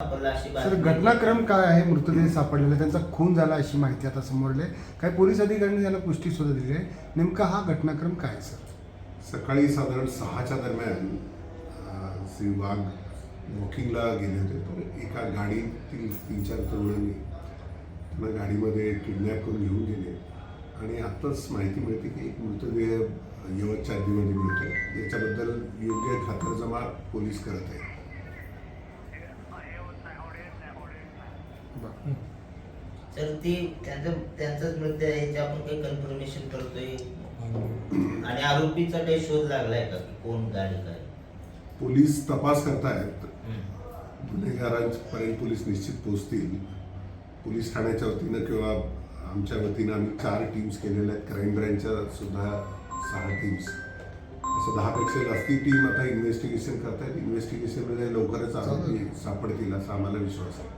Sir, घटनाक्रम काय आहे? मृतदेह सापडलेला, त्यांचा खून झाला अशी माहिती आता समोर आली. काही पोलीस अधिकाऱ्यांनी त्याला पुष्टी सुद्धा दिली आहे. नेमका हा घटनाक्रम काय आहे सर? सकाळी साधारण 6च्या दरम्यान श्री वाघ वॉकिंगला गेले होते. तर एका गाडीतील 3-4 तरुणांनी त्यांना गाडीमध्ये किडनॅप करून घेऊन गेले आणि आत्ताच माहिती मिळते की एक मृतदेह यवतच्या हद्दीमध्ये मिळतो. याच्याबद्दल योग्य खातरजमा पोलीस करत आहेत. तर ती त्यांचाच मृत्यू आहे, याची आपण काही कन्फर्मेशन करतोय आणि आरोपीचा काही शोध लागलाय का, कोण गाडी काय? पोलीस तपास करतायत. गुन्हेगारांपर्यंत पोलीस निश्चित पोहोचतील. पोलीस ठाण्याच्या वतीनं किंवा आमच्या वतीनं आम्ही 4 टीम्स केलेल्या आहेत. क्राईम ब्रँचच्या सुद्धा 6 टीम्स, असं 10पेक्षा जास्ती टीम आता इन्व्हेस्टिगेशन करतायत. इन्व्हेस्टिगेशनमध्ये लवकरच आरोपी सापडतील असा आम्हाला विश्वास आहे.